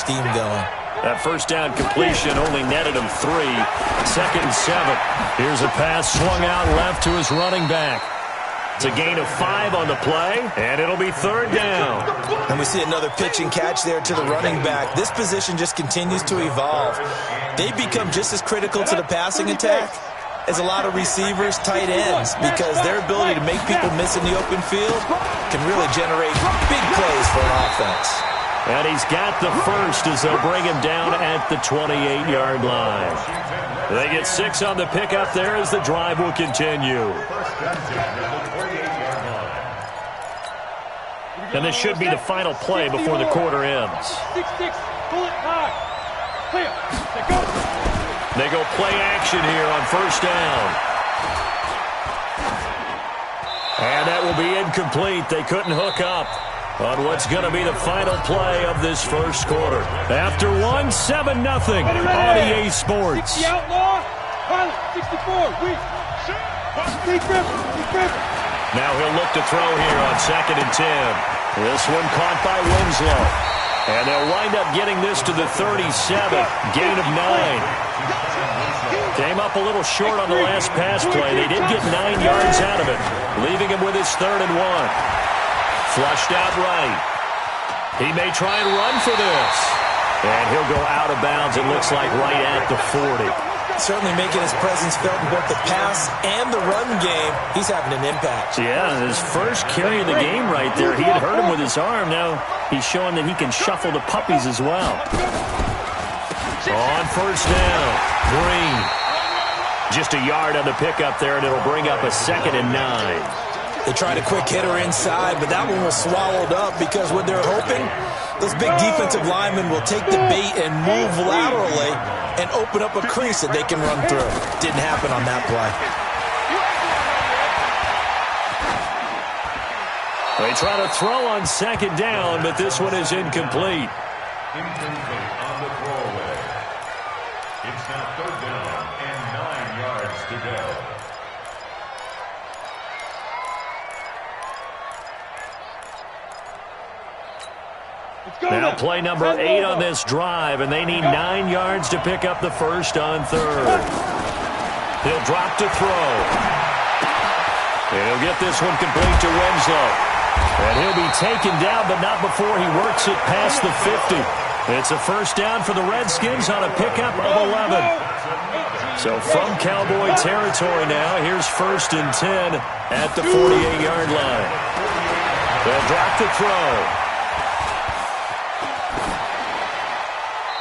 steam going. That first down completion only netted him 3. 2nd and 7. Here's a pass swung out left to his running back. It's a gain of 5 on the play, and it'll be 3rd down. And we see another pitch and catch there to the running back. This position just continues to evolve. They become just as critical to the passing attack as a lot of receivers, tight ends, because their ability to make people miss in the open field can really generate big plays for an offense. And he's got the first as they'll bring him down at the 28-yard line. They get 6 on the pickup there as the drive will continue. And this should be the final play before the quarter ends. They go play action here on 1st down. And that will be incomplete. They couldn't hook up on what's going to be the final play of this first quarter. After 7-0 on EA Sports. Now he'll look to throw here on 2nd and 10. This one caught by Winslow. And they'll wind up getting this to the 37. Gain of 9. Came up a little short on the last pass play. They did get 9 yards out of it, leaving him with his 3rd and 1. Flushed out right. He may try and run for this. And he'll go out of bounds, it looks like, right at the 40. Certainly making his presence felt in both the pass and the run game. He's having an impact. Yeah, his first carry of the game right there. He had hurt him with his arm. Now he's showing that he can shuffle the puppies as well. On 1st down, Green. Just a yard on the pickup there, and it'll bring up a 2nd and 9. They tried a quick hitter inside, but that one was swallowed up because what they're hoping, those big defensive linemen will take the bait and move laterally and open up a crease that they can run through. Didn't happen on that play. They try to throw on 2nd down, but this one is incomplete. Incomplete on the throwaway. It's now 3rd down and 9 yards to go. Now play number 8 on this drive, and they need 9 yards to pick up the first on 3rd. He'll drop to throw. And he'll get this one complete to Winslow. And he'll be taken down, but not before he works it past the 50. It's a 1st down for the Redskins on a pickup of 11. So from Cowboy territory now, here's 1st and 10 at the 48-yard line. They'll drop to throw.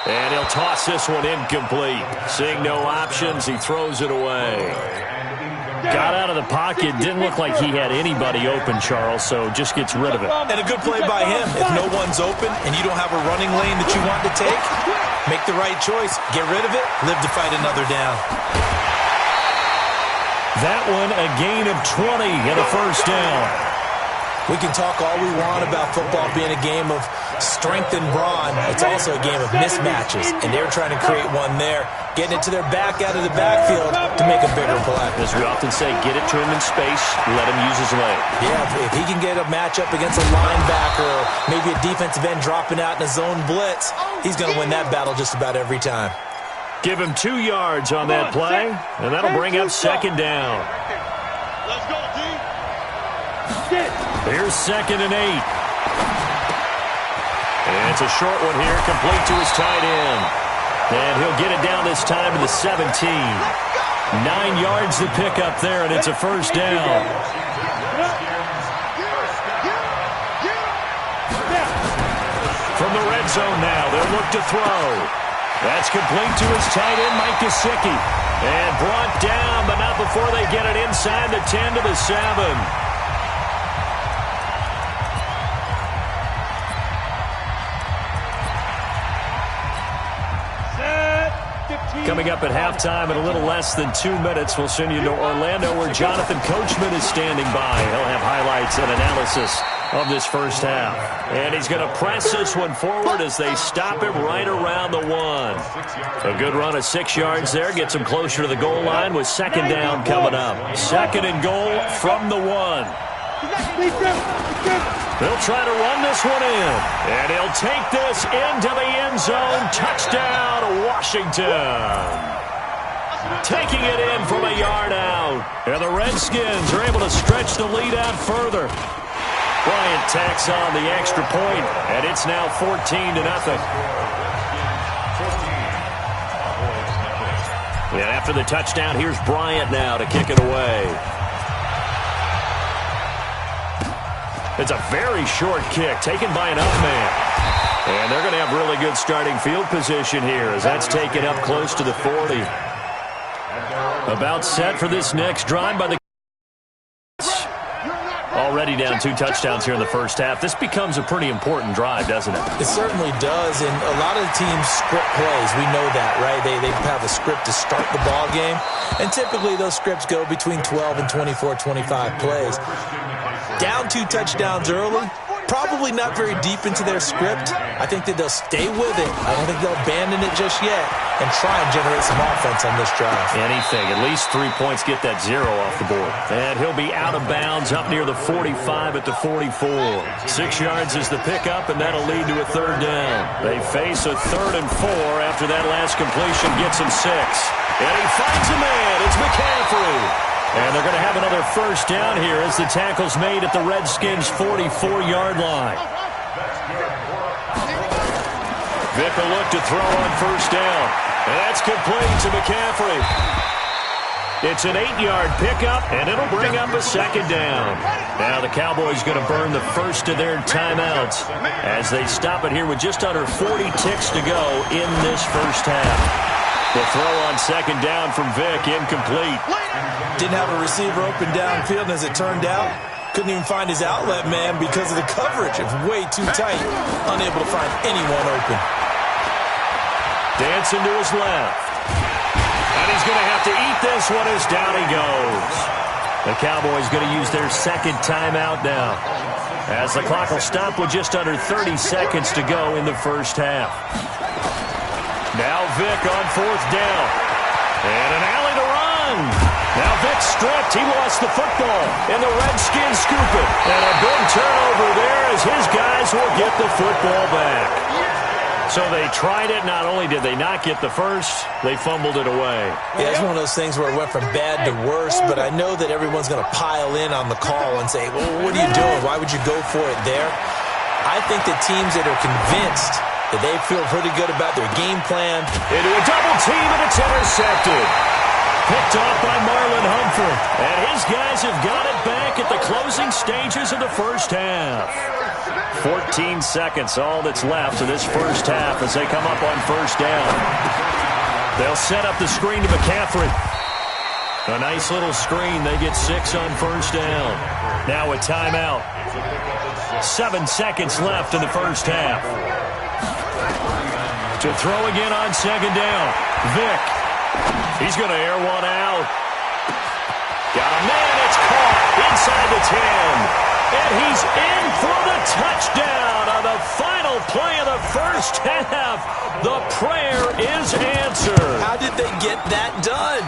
And he'll toss this one incomplete. Seeing no options, he throws it away. Got out of the pocket. Didn't look like he had anybody open, Charles, so just gets rid of it. And a good play by him. If no one's open and you don't have a running lane that you want to take, make the right choice. Get rid of it. Live to fight another down. That one a gain of 20 and a 1st down. We can talk all we want about football being a game of strength and brawn. It's also a game of mismatches, and they're trying to create one there, getting it to their back out of the backfield to make a bigger play. As we often say, get it to him in space, let him use his leg. Yeah, if he can get a matchup against a linebacker or maybe a defensive end dropping out in a zone blitz, he's going to win that battle just about every time. Give him 2 yards on that play, and that'll bring up 2nd down. Let's go, D. Here's 2nd and 8. And it's a short one here, complete to his tight end. And he'll get it down this time to the 17. 9 yards to pick up there, and it's a 1st down. From the red zone now, they'll look to throw. That's complete to his tight end, Mike Gesicki. And brought down, but not before they get it inside the 10 to the 7. Coming up at halftime in a little less than 2 minutes, we'll send you to Orlando where Jonathan Coachman is standing by. He'll have highlights and analysis of this first half. And he's going to press this one forward as they stop him right around the 1. A good run of 6 yards there. Gets him closer to the goal line with 2nd down coming up. 2nd and goal from the 1. They'll try to run this one in. And he'll take this into the end zone. Touchdown, Washington. Taking it in from a yard out. And the Redskins are able to stretch the lead out further. Bryant tacks on the extra point, and it's now 14-0. And after the touchdown, here's Bryant now to kick it away. It's a very short kick taken by an up man. And they're going to have really good starting field position here as that's taken up close to the 40. About set for this next drive by the already down 2 touchdowns here in the first half. This becomes a pretty important drive, doesn't it? It certainly does, and a lot of the teams script plays. We know that, right? They have a script to start the ball game, and typically those scripts go between 12 and 24, 25 plays. Down 2 touchdowns early, probably not very deep into their script. I think that they'll stay with it. I don't think they'll abandon it just yet and try and generate some offense on this drive. Anything. At least 3 points, get that 0 off the board. And he'll be out of bounds up near the 45 at the 44. 6 yards is the pickup, and that'll lead to a 3rd down. They face a 3rd and 4 after that last completion gets him 6. And he finds a man. It's McCaffrey. And they're going to have another 1st down here as the tackle's made at the Redskins' 44-yard line. Vick will look to throw on 1st down. And that's complete to McCaffrey. It's an 8-yard pickup, and it'll bring up a 2nd down. Now the Cowboys going to burn the first of their timeouts as they stop it here with just under 40 ticks to go in this first half. The throw on 2nd down from Vick, incomplete. Didn't have a receiver open downfield, and as it turned out, couldn't even find his outlet man because of the coverage. It's way too tight, unable to find anyone open. Dancing to his left. And he's going to have to eat this one as down he goes. The Cowboys going to use their 2nd timeout now, as the clock will stop with just under 30 seconds to go in the first half. Now Vick on 4th down. And an alley to run. Now Vick stripped. He lost the football. And the Redskins scoop it. And a big turnover there as his guys will get the football back. So they tried it. Not only did they not get the first, they fumbled it away. Yeah, it's one of those things where it went from bad to worse, but I know that everyone's going to pile in on the call and say, well, what are you doing? Why would you go for it there? I think the teams that are convinced that they feel pretty good about their game plan. Into a double team, and it's intercepted. Picked off by Marlon Humphrey. And his guys have got it back at the closing stages of the first half. 14 seconds, all that's left of this first half as they come up on 1st down. They'll set up the screen to McCaffrey. A nice little screen. They get 6 on 1st down. Now a timeout. 7 seconds left in the first half. To throw again on 2nd down. Vick. He's going to air one out. Got a man. It's caught inside the 10. And he's in for the touchdown on the final play of the first half. The prayer is answered. How did they get that done?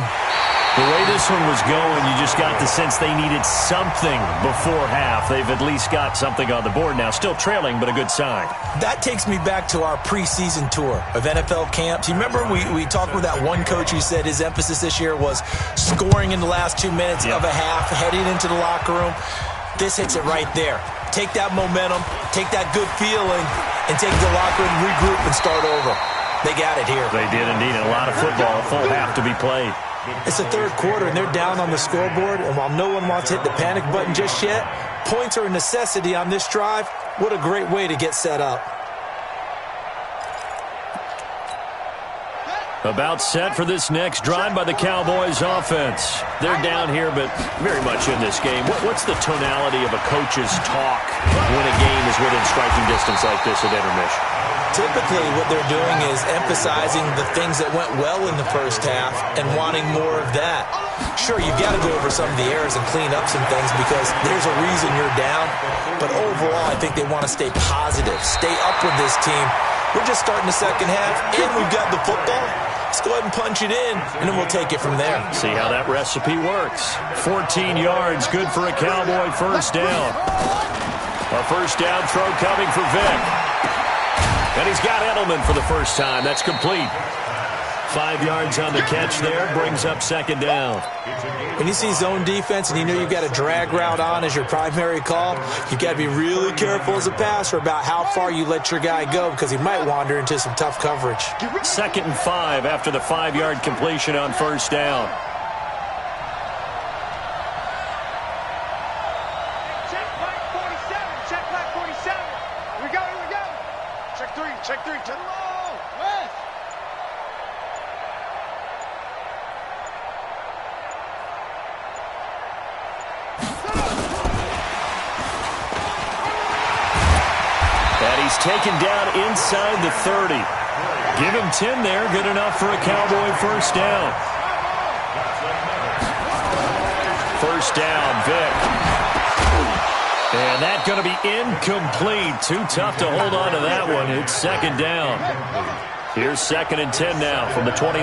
The way this one was going, you just got the sense they needed something before half. They've at least got something on the board now. Still trailing, but a good sign. That takes me back to our preseason tour of NFL camps. You remember we talked with that one coach who said his emphasis this year was scoring in the last 2 minutes of a half, heading into the locker room. This hits it right there. Take that momentum, take that good feeling, and take the locker room, regroup, and start over. They got it here. They did indeed. A lot of football, a full half to be played. It's the 3rd quarter, and they're down on the scoreboard, and while no one wants to hit the panic button just yet, points are a necessity on this drive. What a great way to get set up. About set for this next drive by the Cowboys offense. They're down here, but very much in this game. What's the tonality of a coach's talk when a game is within striking distance like this at intermission? Typically, what they're doing is emphasizing the things that went well in the first half and wanting more of that. Sure, you've got to go over some of the errors and clean up some things because there's a reason you're down. But overall, I think they want to stay positive, stay up with this team. We're just starting the second half, and we've got the football. Let's go ahead and punch it in, and then we'll take it from there. See how that recipe works. 14 yards, good for a Cowboy first down. A first down throw coming for Vick. And he's got Edelman for the first time. That's complete. 5 yards on the catch there, brings up second down. When you see zone defense and you know you've got a drag route on as your primary call, you've got to be really careful as a passer about how far you let your guy go because he might wander into some tough coverage. 2nd and 5 after the 5-yard completion on first down. Check flag 47. Check flag 47. Here we go. Here we go. Check 3. Check 3. To the low. West. And he's taken down inside the 30. Give him 10 there. Good enough for a Cowboy first down. First down, Vick. And that's going to be incomplete. Too tough to hold on to that one. It's second down. Here's 2nd and 10 now from the 29.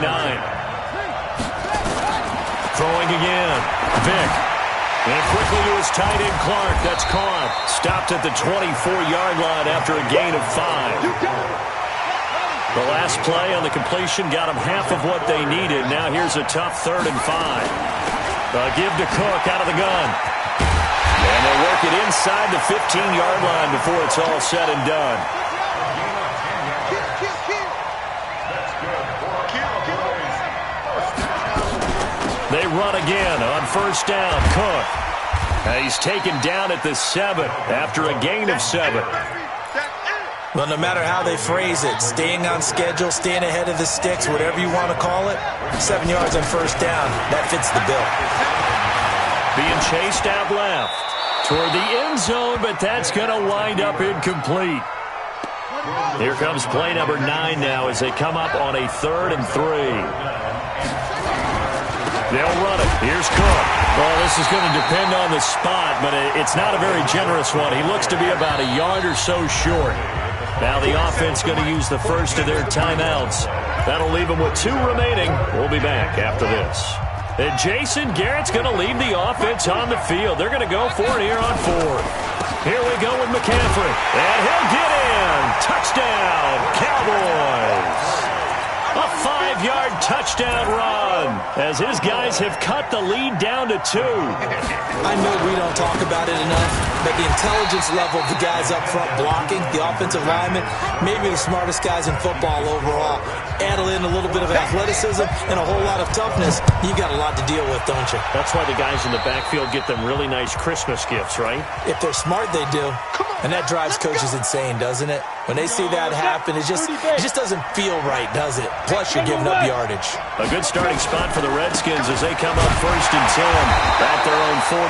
Throwing again. Vick. And quickly to his tight end, Clark. That's caught. Stopped at the 24-yard line after a gain of 5. The last play on the completion got them half of what they needed. Now here's a tough 3rd and 5. A give to Cook out of the gun. And they'll work it inside the 15-yard line before it's all said and done. They run again on first down. Cook. He's taken down at the 7 after a gain of 7. Well, no matter how they phrase it, staying on schedule, staying ahead of the sticks, whatever you want to call it, 7 yards on first down, that fits the bill. Being chased out left toward the end zone, but that's going to wind up incomplete. Here comes play number 9 now as they come up on a 3rd and 3. They'll run it. Here's Cook. Well, this is going to depend on the spot, but it's not a very generous one. He looks to be about a yard or so short. Now the offense going to use the first of their timeouts. That'll leave them with 2 remaining. We'll be back after this. And Jason Garrett's going to leave the offense on the field. They're going to go for it here on 4th. Here we go with McCaffrey. And he'll get in. Touchdown, Cowboys. A 5-yard touchdown run as his guys have cut the lead down to 2. I know we don't talk about it enough, but the intelligence level of the guys up front blocking, the offensive linemen, maybe the smartest guys in football overall. Add in a little bit of athleticism and a whole lot of toughness, you got a lot to deal with, don't you? That's why the guys in the backfield get them really nice Christmas gifts, right? If they're smart, they do. And that drives coaches insane, doesn't it? When they see that happen, it just doesn't feel right, does it? Plus, you're giving up yardage. A good starting spot for the Redskins as they come up 1st and 10 at their own 43.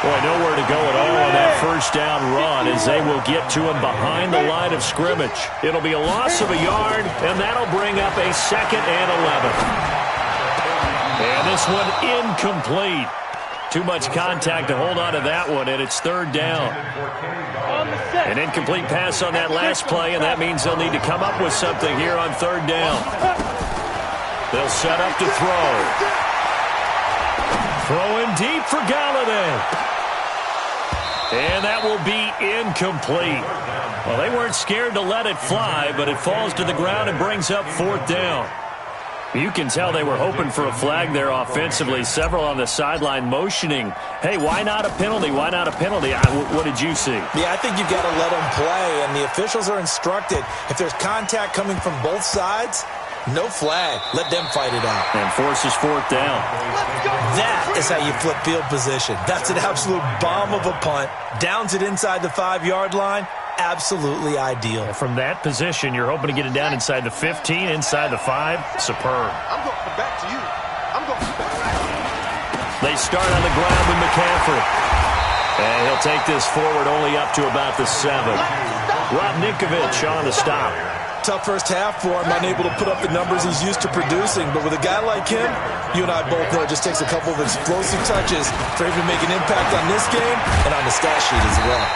Boy, nowhere to go at all on that first down run as they will get to him behind the line of scrimmage. It'll be a loss of a yard, and that'll bring up a 2nd and 11. And this one incomplete. Too much contact to hold on to that one, and it's 3rd down. An incomplete pass on that last play, and that means they'll need to come up with something here on 3rd down. They'll set up to throw. Throwing deep for Galladay. And that will be incomplete. Well, they weren't scared to let it fly, but it falls to the ground and brings up 4th down. You can tell they were hoping for a flag there offensively. Several on the sideline motioning, hey, why not a penalty? Why not a penalty? What did you see? Yeah, I think you've got to let them play, and the officials are instructed. If there's contact coming from both sides, no flag. Let them fight it out. And forces 4th down. That is how you flip field position. That's an absolute bomb of a punt. Downs it inside the 5-yard line. Absolutely ideal. From that position, you're hoping to get it down inside the 15, inside the 5. Superb. I'm going back to you. I'm going back. They start on the ground with McCaffrey. And he'll take this forward only up to about the 7. Rob Ninkovich on the stop. Tough first half for him, unable to put up the numbers he's used to producing. But with a guy like him, you and I both know it just takes a couple of explosive touches for him to make an impact on this game and on the stat sheet as well.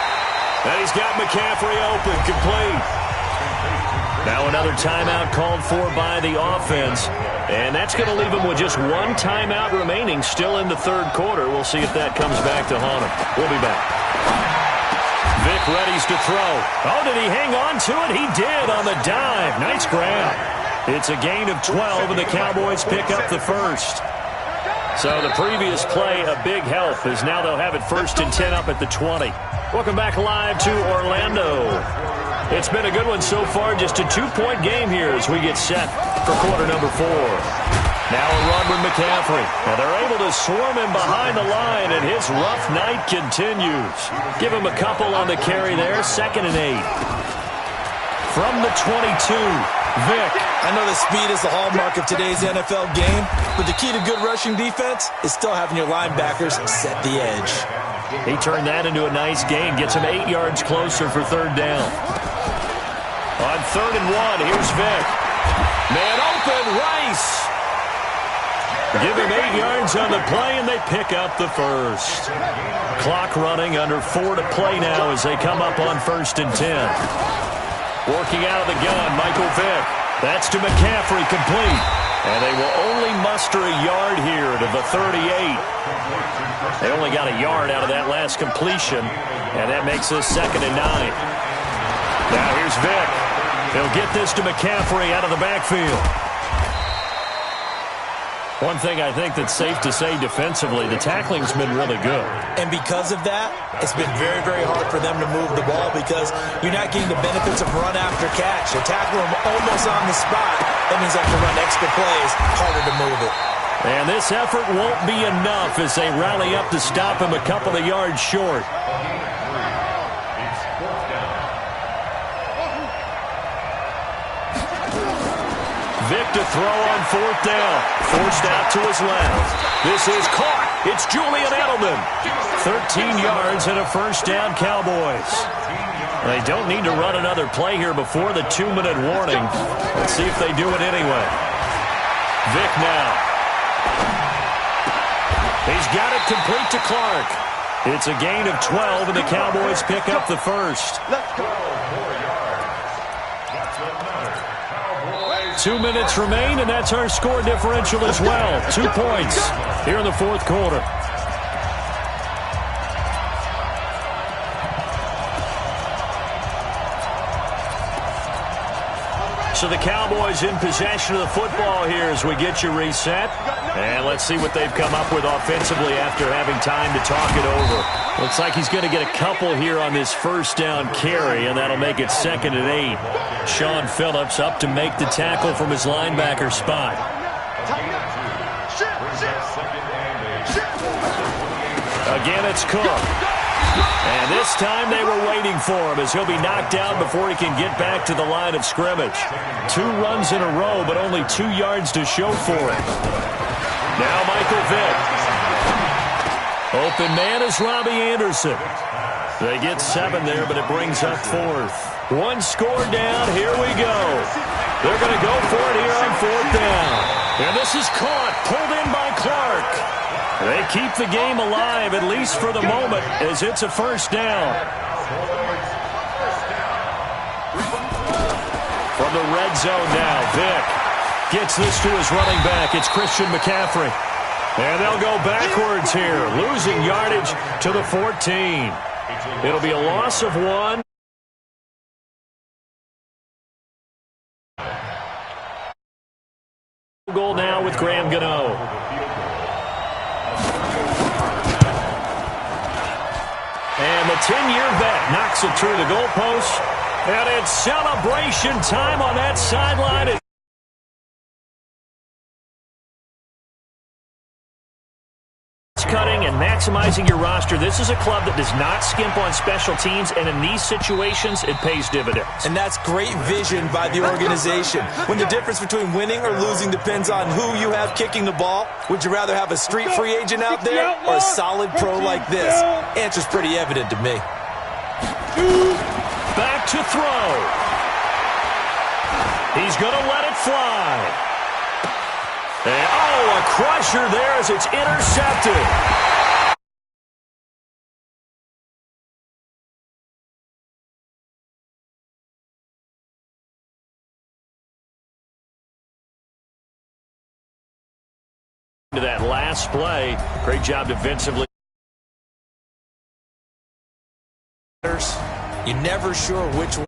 And he's got McCaffrey open, complete. Now another timeout called for by the offense. And that's going to leave them with just one timeout remaining still in the third quarter. We'll see if that comes back to haunt them. We'll be back. Vic readies to throw. Oh, did he hang on to it? He did on the dive. Nice grab. It's a gain of 12, and the Cowboys pick up the first. So the previous play, a big help, as now they'll have it 1st and 10 up at the 20. Welcome back live to Orlando. It's been a good one so far, just a 2-point game here as we get set for quarter number 4. Now a run with McCaffrey. Now they're able to swarm him behind the line, and his rough night continues. Give him a couple on the carry there, 2nd and 8. From the 22, Vic. I know the speed is the hallmark of today's NFL game, but the key to good rushing defense is still having your linebackers set the edge. He turned that into a nice gain, gets him 8 yards closer for 3rd down. On 3rd and 1, here's Vic. Man open, Rice. Give him 8 yards on the play, and they pick up the first. Clock running, under 4 to play now as they come up on 1st and 10. Working out of the gun, Michael Vick. That's to McCaffrey, complete. And they will only muster a yard here to the 38. They only got a yard out of that last completion, and that makes this 2nd and 9. Now here's Vick. He'll get this to McCaffrey out of the backfield. One thing I think that's safe to say defensively, the tackling's been really good. And because of that, it's been very, very hard for them to move the ball because you're not getting the benefits of run after catch. They tackle them almost on the spot. That means they have to run extra plays, harder to move it. And this effort won't be enough as they rally up to stop him a couple of yards short. Vic to throw on 4th down. Forced out to his left. This is caught. It's Julian Edelman. 13 yards and a 1st down, Cowboys. They don't need to run another play here before the 2-minute warning. Let's see if they do it anyway. Vic now. He's got it complete to Clark. It's a gain of 12, and the Cowboys pick up the first. 2 minutes remain, and that's our score differential as well. 2 points here in the 4th quarter. So the Cowboys in possession of the football here as we get you reset. And let's see what they've come up with offensively after having time to talk it over. Looks like he's going to get a couple here on this 1st down carry, and that'll make it 2nd and 8. Sean Phillips up to make the tackle from his linebacker spot. Again, it's Cook. And this time they were waiting for him as he'll be knocked down before he can get back to the line of scrimmage. 2 runs in a row, but only 2 yards to show for it. Now Michael Vick. Open man is Robbie Anderson. They get 7 there, but it brings up 4th. 1 score down. Here we go. They're going to go for it here on 4th down. And this is caught, pulled in by Clark. They keep the game alive, at least for the moment, as it's a 1st down. From the red zone now, Vick gets this to his running back. It's Christian McCaffrey. And they'll go backwards here, losing yardage to the 14. It'll be a loss of 1. Goal now with Graham Gano. And the 10-year vet knocks it through the goalpost. And it's celebration time on that sideline. Cutting and maximizing your roster. This is a club that does not skimp on special teams, and in these situations, it pays dividends. And that's great vision by the organization. When the difference between winning or losing depends on who you have kicking the ball, would you rather have a street free agent out there or a solid pro like this? Answer's pretty evident to me. Back to throw. He's going to let it fly. And, a crusher there as it's intercepted. to that last play. Great job defensively. You're never sure which one.